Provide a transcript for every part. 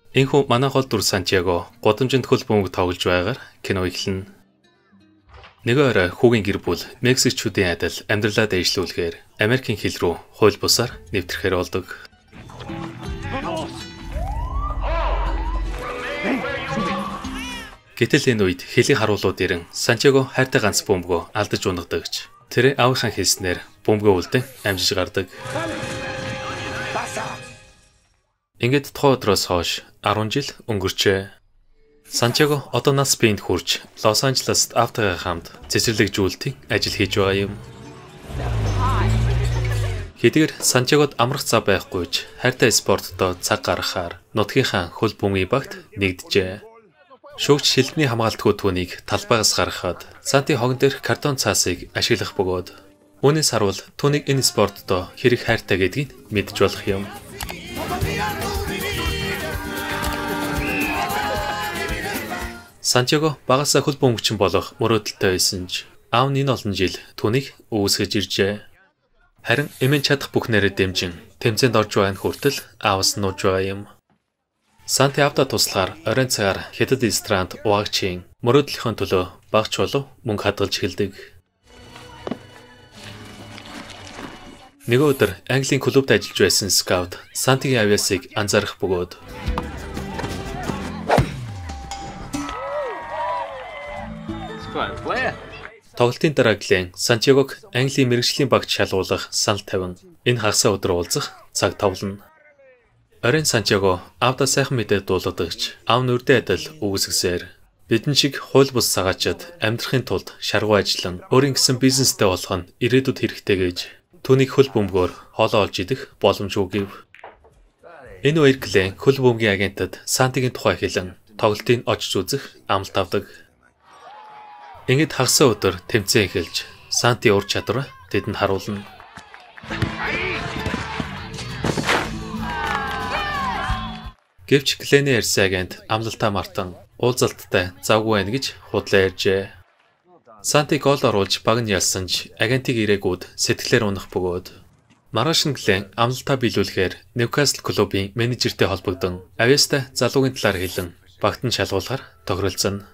Энэхүү манай гол дүр Сантьяго гудамжинд хөл бөмбөг тоглож байгаар кино эхэлнэ. Нэг орой хүүгийн гэр бүл Мексикчүүдийн адил амьдралаа дэвшлүүлэхээр Америкийн хил рүү хууль бусаар нэвтрэхээр болдог. Гэтэл энэ үед хилийн харуулууд ирэн Сантьяго хайртай ганц бөмбөгөө алдаж унагдагч. Тэр аавынхаа хэлснээр бөмбөгөө үлдэн амжиж гардаг. Ингээд тухайн өдрөөс хойш 10 жил өнгөрчээ. Сантьяго одоо нас биенд хүрч Лос Анжелест автогийн хамт цэцэрлэгжүүлэлтийн ажил хийж байгаа юм. Хэдийгээр Сантьягод амрах цав байхгүйч хайртай спортод цаг гаргахаар нутгийнхаа хөл бөмбөгийн багт нэгджээ. Шүүгч шилдний хамгаалтгүй түүнийг талбайгаас гаргахад Санти хогон дээрх картон цаасыг ашиглах бөгөөд үүнээс харуул түүнийг энэ спортод хэрэг хайртай гэдгийг мэдж болох юм. Сантьяго багасаа хөл бөмбөгчин болох мөрөөдөлтэй байсан ч аав нь энэ олон жил түүнийг үүсгэж иржээ. Харин эмээн чадах бүх нэрээр дэмжин тэмцээнд орж байгаа нь хүртэл аавс нь нууж байгаа юм. Санти авто туслахаар оройн цагаар хятад ресторанд уугчийн мөрөөдлийнхөө төлөө багч болов мөнгө хадгалж эхэлдэг. Нэг өдөр Английн клубт ажиллаж байсан скаут Сантигийн авьяасыг анзаарах бөгөөд тоглолтын дараа Глен Сантьягог Английн мэргэжлийн багт шалгуулах санал тавин энэ хагасаа өдөр уулзах цаг товлно. Оройн Сантьяго аавда сайхан мэдээ дуулгадагч аав нь үрдээ адил үүсгэсээр бидэн шиг хууль бус цагаачид амьдрахын тулд шаргуу ажиллан өөрийн гэсэн бизнестэй болох нь ирээдүйд хэрэгтэй гэж түүнийг хөл бөмбөгөөр хоолоо олж идэх боломжгүй гэв. Энэ хоёр Глен хөл бөмбөгийн агентад Сантигийн тухай хэлэн тоглолтын очиж үзэх амлалт авдаг. Ингээд хагасаа өдөр тэмцээн эхэлж Санти ур чадвар тэдэнд харуулна. Гэвч Глений ярьсан агент амлалтаа мартан уулзалттай завгүй байна гэж худлаа ярьжээ. Санти гол оруулж баг нь ялсан ч агентыг ирээгүүд сэтгэлээр унах бөгөөд маргааш нь Глен амлалтаа биелүүлэхээр Ньюкасл клубын менежертэй холбогдсон авьяастай залуугийн талаар хэлэн багт нь шалгуулахаар тохиролцсон.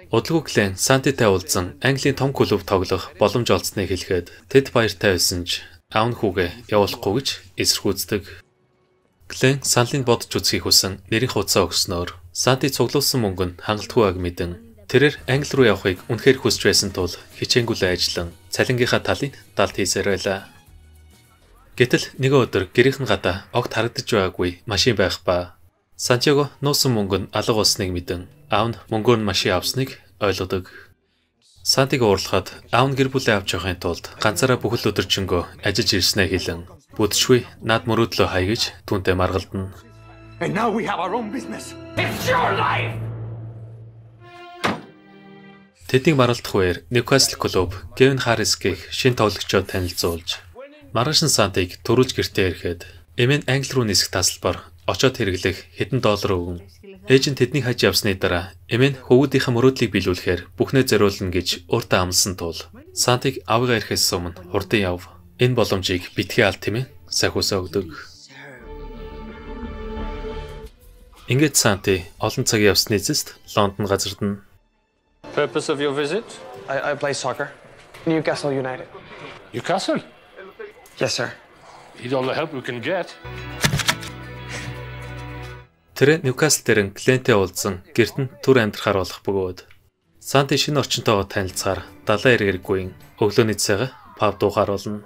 Удалгүй Глен Сантитай уулзсан Английн том клуб тоглох боломж олдсныг хэлэхэд тэд баяртай байсан ч аав нь хүүгээ явуулахгүй гэж эсэргүүцдэг. Глен саналыг бодож үзхийг хүсэн нэрийн хуцаа өгснөөр Санти цуглуулсан мөнгө нь хангалтгүй байг мэдэн тэрээр Англи руу явахыг үнэхээр хүсэж байсан тул хичээнгүлээ ажиллан цалингийнхаа талыг далд хийсээр байлаа. Гэтэл нэг өдөр гэрийнхэн гадаа огт харагдаж байгаагүй машин байх ба Сантьяго нуусан мөнгө нь алга болсныг мэдэн аав нь мөнгөөр нь машин авсныг ойлгодог. Сантиг уурлахад аав нь гэр бүлээ авч явахын тулд ганцаараа бүхэл өдөржингөө ажиллаж ирснээ хэлэн бүдшгүй над мөрөөдлөө хай гэж түүнтэй маргалдана. Тэднийг маргалдах үеэр Ньюкасл клуб Кевин Харрис гэх шин тоглогчдод танилцуулж маргааш нь Сантиг төрүүлж гэртээ ирэхэд эмээн Англи руу нисэх тасалбар очоод хэрэглэх хэдэн доллар өгөн ээж нь тэднийг хаж явсны дараа эмээн хөвгүүдийнхээ мөрөөдлийг биелүүлэхээр бүхнээ зориулна гэж өөртөө амласан тул Сантиг авгаа ирэхээс өмнө хурдан яв. Энэ боломжийг битгий алт хэмээн сахиусаа өгдөг. Ингээд Санти олон цаг явсны эцэст Лондон газардна. Purpose of your visit? I play soccer. Newcastle United. Newcastle? Yes, sir. Need all the help we can get. Тэр Ньюкасл дээрэн Глентэй уулзсан гэрт нь түр амьдрахаар болох бөгөөд Санти шинэ орчинтойгоо танилцахаар далайн эргэргүй өглөөний цагаа паб дуухаар болно.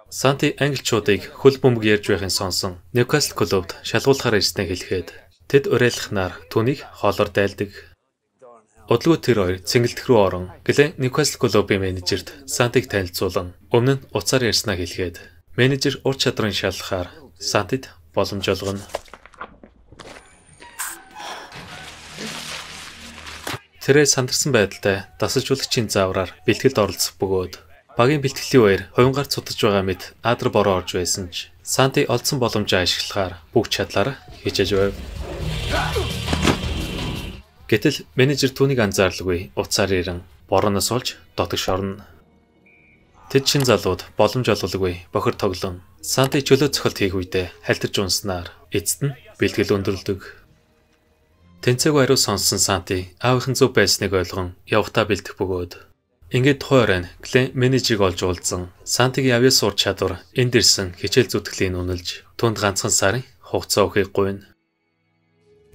Санти англичуудыг хөл бөмбөг ярьж байхын сонсон Ньюкасл клубд шалгуулахаар ирснээ хэлэхэд тэд уриалахнаар түүнийг хоолоор дайлдаг. Удалгүй тэр хоёр цэнгэлдэх рүү орон Глен Ньюкасл клубын менежерт Сантиг танилцуулан өмнө нь уцаар ярьснаа хэлэхэд менежер ур чадрын шалгахаар Сантид боломж олгоно. Тэрээ сандарсан байдалтай дасалжуулагчийн заавраар бэлтгэлд оролцох бөгөөд багийн бэлтгэлийн үеэр хувингаар цутаж байгаа мэт аадар бороо орж байсан ч Санти олдсон боломжоо ашиглахаар бүх чадлаараа хичээж байв. Гэтэл менежер түүнийг анзаарлагүй уцаар ирэн борооноос олж дотогш орно. Тэд шин залууд боломж олголгүй бохир тоглон Санти чөлөө цохилт хийх үедээ хальтарч унснаар эцэст нь бэлтгэл өндөрлөдөг. Тэнцээг ариу сонссон Санти аавынхан зөв байсныг ойлгон явахтаа бэлдэх бөгөөд ингээд тухайн Глен менежерийг олж уулзсан Сантигийн авьяас сурч чадвар энд ирсэн хичээл зүтгэлийн үнэлж түнд ганцхан сарын хугацаа өгөхийг гуйна.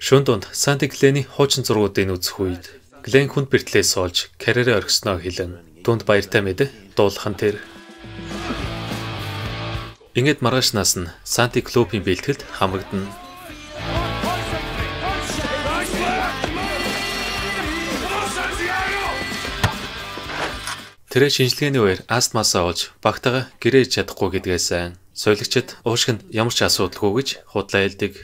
Шөнө дунд Санти Глений хуучин зургуудыг үзэх үед Глен хүнд бэртлээс олж карьерээ орхисноо хэлэн түнд баяртай мэдээ дуулах нь тэр. Ингээд маргаашнаас нь Санти клубын бэлтгэлд хамрагдана. Тэр шинжилгээний үеэр астмасаа олж багтаага гэрээж чадахгүй гэдгээс сайн соёлогчид уушгинд ямар ч асуудалгүй гэж худлаа хэлдэг.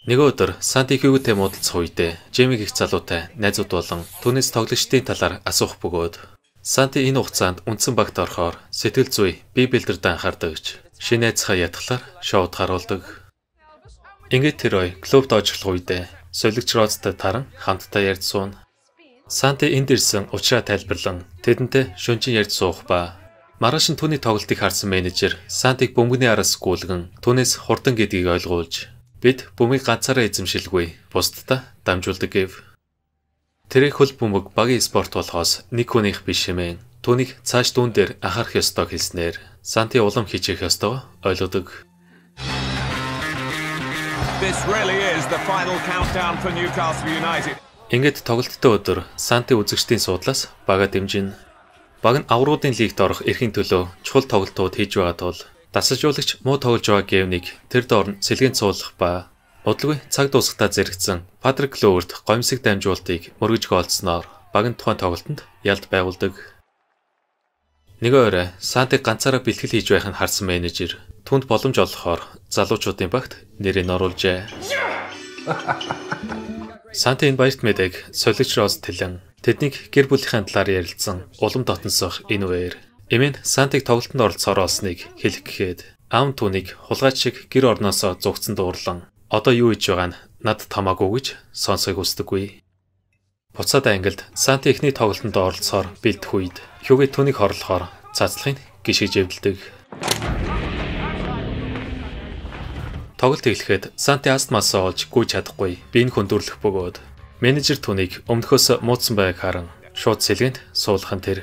Нэг өдөр Санти Хьюгтэй муудалцах үедээ Жемиг их залуутай найзууд болон түүнээс тоглогчдын талаар асуух бөгөөд Санти энэ хугацаанд үндсэн багт орохоор сэтгэл зүй бие бэлдэрдээ анхаардаг гэж шинэ найзхаа ятгалаар шоуд харуулдаг. Ингээд тэр ой клубд очихлох үедээ соёлогч Розтой таран хамтдаа ярьж суuna. Санти энд ирсэн учраа тайлбарлан тэдэнтэй шөнөчин ярьж суух ба маргааш нь түүний тоглолтыг харсан менежер Сантиг бөмбөгний араас гүйлгэн түүнээс хурдан гэдгийг ойлгуулж бид бөмбөгийг ганцаараа эзэмшилгүй бусдтай дамжуулдаг гэв. Тэрэг хөл бөмбөг багийн спорт болохоос нэг хүнийх биш хэмээн түүнийг цааш дүүн дээр анхаарах ёстой хэлснээр Санти улам хичээх ёстойгоо ойлгодог. This really is the final countdown for Newcastle United. Ингээд тоглолттой өдөр Санти үзэгчдийн суудлаас бага дэмжинэ. Баг нь авруудын лигт орох эрхийн төлөө чухал тоглолтууд хийж байгаа тул дасалжуулагч муу тоглож байгаа гэвнийг тэр доор нь сэлгээн цуулах ба удалгүй цаг дуусахтаа зэрэгцэн Патрик Кловерт гомсог дамжуултыг мөргөж гоолцсноор баг нь тухайн тоглолтод ялд байгуулдаг. Нэг орой Санти ганцаараа бэлтгэл хийж байх нь харсан менежер түнд боломж олгохоор залуучуудын багт нэрийг оруулжээ. Санти энэ баярт мэдээг солигч Роз тэлэн тэднийг гэр бүлийнхээ талаар ярилцсан улам дотносох энэ үеэр эмээн Сантиг тоглолтод оролцохоор олсныг хэлэх гэхэд аав түүнийг хулгайч шиг гэр орноосоо зугцсан дуурлан одоо юу хийж байгаа нь над тамаагүй гэж сонсохыг хүсдэггүй. Буцаад ангилд Санти эхний тоглолтод оролцохоор бэлдэх үед Хьюго түүнийг хорлохоор цацлахыг гიშгэж эвдэлдэг. Тоглолт эхлэхэд Санти астмасаа олж гүйж чадахгүй биеийг хөндөрлөх бөгөөд менежер түүнийг өмнөхөөс муудсан байгааг харан шууд сэлгэнд суулгах нь тэр.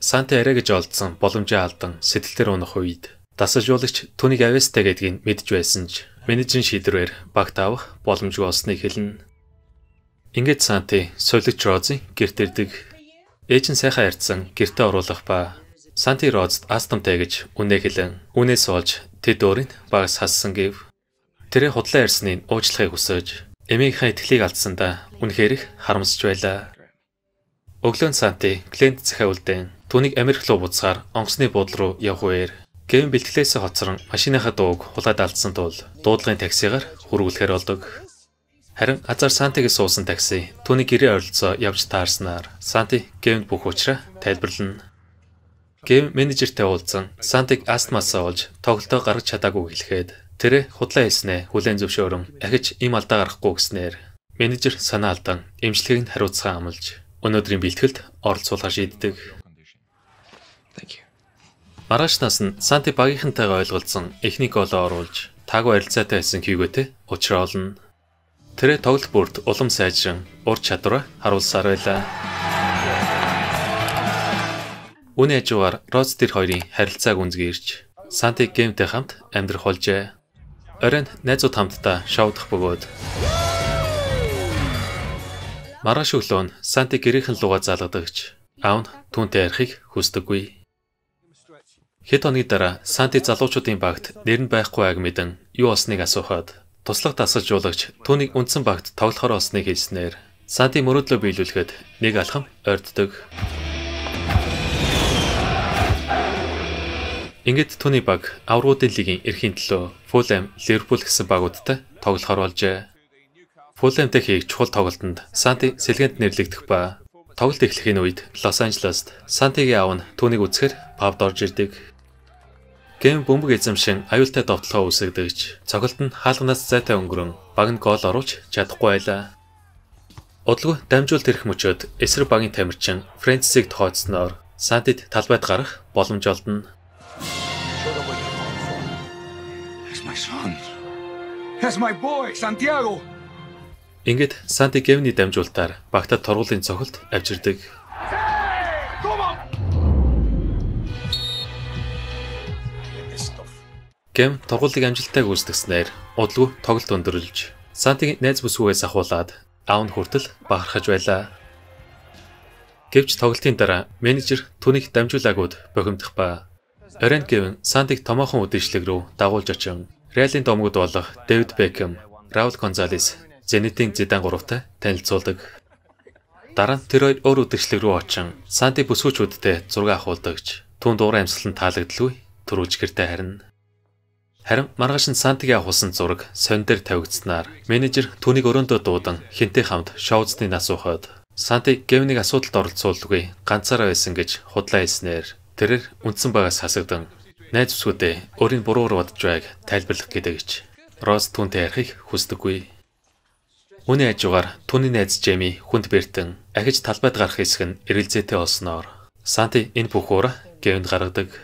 Санти арай гэж олдсон боломжоо алдан сэтгэлээр унах үед дасалжуулагч түүнийг авьяастай гэдгийг мэдж байсан ч менежерийн шийдвэрээр багт авах боломжгүй болсныг хэлнэ. Ингээд Санти солигч Розын гэрт ирдэг. Ээж нь сайхан ярьсан гэртээ оруулах ба Санти Розд астмтай гэж үнэ хэлэн үнээс олж тэд өөрийн багс хассан гэв. Тэрэ худлаа ярьсныг уучлахыг хүсэж эмийнхээ итгэлийг алдсандаа үнэхээр их харамсаж байлаа. Өглөө Санти Глент захиа үлдэн түүнийг Америк руу буцахаар онгоцны буудлын руу явх үеэр Гэвн бэлтгэлээс хоцрон машиныхаа дууг хулаад алдсан тул дуудлагын таксигаар хөрвүүлэхээр болдог. Харин азар Сантигээс суусан такси түүний гэрээ ойролцоо явж таарснаар Санти Гэвнд бүх учраа тайлбарлана. Гэв менежертэй уулзсан Сантиг астмасаа олж тоглолтоо гаргаж чадаагүй хэлэхэд тэр худлаа хэлснээ хүлээн зөвшөөрөн ахиж им алдаа гаргахгүй гэснээр менежер санаа алдан эмчилгээг нь хариуцсан амлаж өнөөдрийн бэлтгэлд оролцуулах шийддэг. Маргаашнаас нь Санти багийнхантайгаа ойлголцсон эхний голоо оруулж таагүй харилцаатай байсан Хьюготэй уулзраа олно. Тэр тоглолт бүрд улам сайжран ур чадвараа харуулсаар байлаа. Үүний хажуугаар Роз тэр хоёрын харилцааг үнзгээрч Санти Гэмтэй хамт амьдрах болжээ. Оройн найзууд хамтдаа шоудах бөгөөд маргааш өглөө нь Санти гэрийнхэн лугаа залгадагч аав нь түүнтэй ярихыг хүсдэггүй. Хэд хоногийн дараа Санти залуучуудын багт нэр нь байхгүй байг мэдэн юу болсныг асуухад туслах дасалжуулагч түүнийг үндсэн багт тоглохоор олсныг хэлснээр Санти мөрөөдлөө биелүүлэхэд нэг алхам ойртдог. Ингээд түүний баг авруудын лигийн эрхийн төлөө Фулхэм, Ливерпул гэсэн багуудтай тоглохоор болжээ. Фулхэмтэй хийх чухал тоглолтод Санти сэлгээнд нэрлэгдэх ба тоглолт эхлэхийн үед Лос Анжелест Сантигийн аав нь түүнийг үзэхээр пабд орж ирдэг. Гэм бөмбөг эзэмшин аюултай довтлогоо үүсгэж цогцолт нь хаалганаас зайтай өнгөрөн баг нь гол оруулж чадахгүй байлаа. Удалгүй дамжуулт ирэх мөчөөд эсрэг багийн тамирчин Фрэнсисийг тохиолдсноор Сантид талбайд гарах боломж олдно. It's my son. That's my boy, Santiago. Ингээд Санти Гэвний дамжуултаар багтаад торгуулийн цохолт авчирдаг. Гэм торгуулийг амжилттай гүйцэтгснээр удалгүй тоглолт өндөрлөж Сантигийн найз бүсгүйгээс ахуулаад аав нь хүртэл бахархаж байлаа. Гэвч тоглолтын дараа менежер түүнийг дамжуулаагүйд бохимдох ба Орен Гэвн Сантиг томоохон үдшилэг рүү дагуулж очин Реалын домгууд болох Дэвид Бекхэм, Раул Гонзалес, Зенитийн Зидан гуравтай танилцуулдаг. Дараа нь тэр хоёр өөр үдшилэг рүү очин Санти бүсгүйчүүдтэй зураг авахулдагч түүнд уурын амьсгал нь таалагдлагүй төрүүлж гэртээ харна. Харин маргааш нь Сантигийн авахсан зураг сонь дээр тавигдсанаар менежер түүнийг өрөөндөө дуудан хинтэй хамт шоуцны асуухад Санти Гэвнийг асуудалд оролцуулдаггүй ганцаараа байсан гэж худлаа хэлснээр тэрээр үндсэн байгаас хасагдан найз бүсгүүдээ өөрийн буруугаар бодж байгааг тайлбарлах гэдэгч Роз түүнтэй ярихыг хүсдэггүй. Үүний хажуугаар түүний найз Жеми хүнд бэртэн ахиж талбайд гарах хэсэг нь эргэлзээтэй болсноор Санти энэ бүх уура Гэвнд гаргадаг.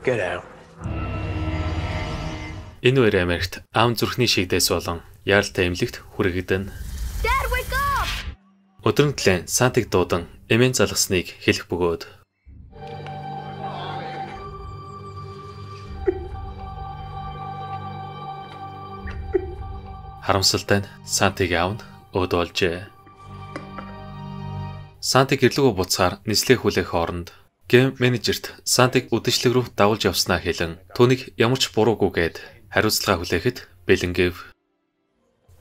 Get out. Энэ үеэр Америкт аав зүрхний шигдээс болон яаралтай эмнэлэгт хүрэгдэн. Dad, wake up! Өдрөн төлөө Сантиг дуудан эмээн залгасныг хэлэх бөгөөд харамсалтай нь Сантиг аав нь өөд болжээ. Сантиг гэрлэгөө буцаар нислэг хүлээх хооронд Гэм менежерт Сантиг үдшилэг рүү дагуулж явснаа хэлэн түүнийг ямар ч буруугүйгээд хариуцлага хүлээхэд бэлэн гэв.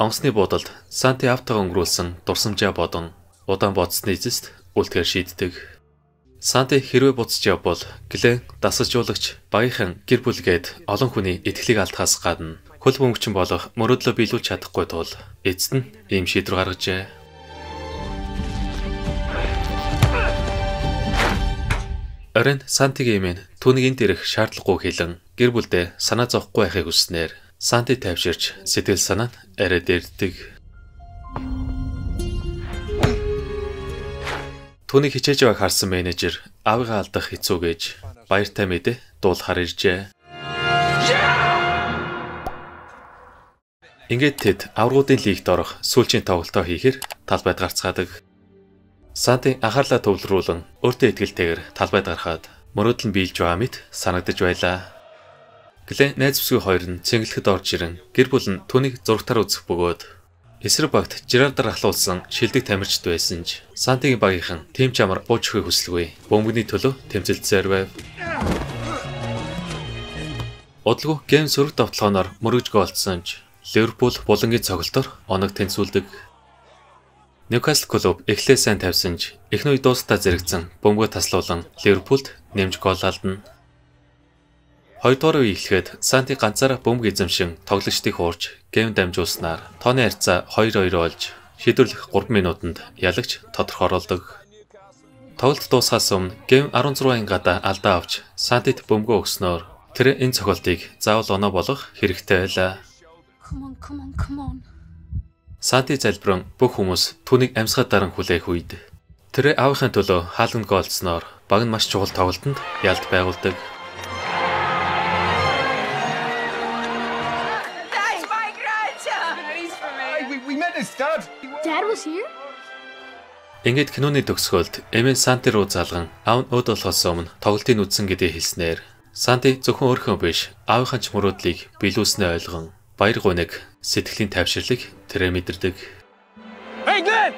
Онгоцны буудалд Санти автаа өнгөрүүлсэн дурсамжаа бодон удаан бодсны эцэст үлдэхээр шийддэг. Санти хэрвээ буцаж явбал Глен дасгалжуулагч багийнхан гэр бүлгээд олон хүний итгэлийг алдахаас гадна хөл бөмбөгчин болох мөрөөдлөө биелүүлж чадахгүй тул эцэст нь ийм шийдвэр гаргажээ. Орен Сантигийн эмээ түүнийг энд ирэх шаардлагагүй хэлэн гэр бүлдээ санаа зовхгүй байхыг хүснээр Санти тайвширч сэтгэл санаа нь арай дэрдэг. Түүнийг хичээж байгааг харсан менежер аавыгаа алдах хэцүү гэж баяртай мэдээ дуулахаар иржээ. Ингээд тэд аврагуудын лигт орох сүүлчийн тоглолтоо хийхээр талбайд гарцгаадаг. Санти анхаарлаа төвлөрүүлэн өөртөө итгэлтэйгээр талбайд гарахад мөрөөдөл нь биелж байгаа мэт санагдаж байлаа. Глен найз бүсгүй хоёр нь цэнгэлэхэд орж ирэн гэр бүл нь түүнийг зурагтаар үзэх бөгөөд эсрэг багт Жирардар ахлуулсан шилдэг тамирчид байсан ч Сантигийн багийнхан тэм ч амар бууж өгөхийг хүсэлгүй бөмбөгний төлөө тэмцэлцээр байв. Удалгүй гейм сөрөг давталгаанаар мөрөж гоолцсон ч Ливерпул булангийн цогцолтоор оног тэнцвүүлдэг. Ньюкасл клуб эхлээ сайн тавьсан ч эхний үе дуустал зэрэгцэн бөмбөгөө таслуулан Ливерпулд нэмж гол алдна. Хоёрдугаар үе эхлэхэд Санти ганцаараа бөмбөг эзэмшин тоглогчдыг хуурж гейм дамжуулснаар тооны харьцаа 2-2 болж шийдвэрлэх 3 минутанд ялагч тодорхой оруулдаг. Тоглолт дуусахаас өмнө гейм 16-ын гадаа алдаа авч Сантид бөмбөгөө өгснөөр тэр энэ цохилтыг заавал оноо болгох хэрэгтэй байлаа. Come on. Санти залбирэн бүх хүмүүс түүнийг амьсгаад даран хүлээх үед тэр аавынхаа төлөө хаалганд гоолцсноор баг нь маш чухал тоглолтод ялд байгуулдаг. That's my grandson! We met his dad. Dad was here? Ингээд киноны төгсгөлд эмээ Санти руу залган аав нь өөд болохоос өмнө тоглолтыг үзсэн гэдгийг хэлснээр Санти зөвхөн өөрхөн биш аавынхаа ч мөрөөдлийг биелүүлснээ ойлгон баяр гуниг сэтгэлийн тайвширлыг тэрээр мэдэрдэг. Hey, Glenn!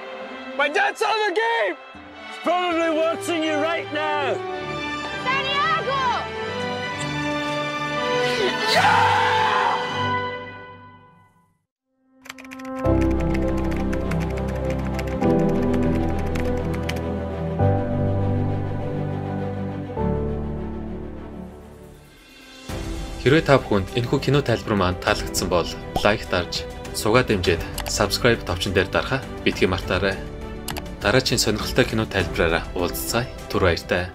My dad's on the game! He's probably watching you right now! Santiago! Хэрвээ та бүхэнд энэхүү кино тайлбар маань таалагдсан бол лайк дарж, сугаа дэмжиж, subscribe товчон дээр дарахаа битгий мартаарай. Дараагийн сонирхолтой кино тайлбараараа уулзцай. Түр баяртай.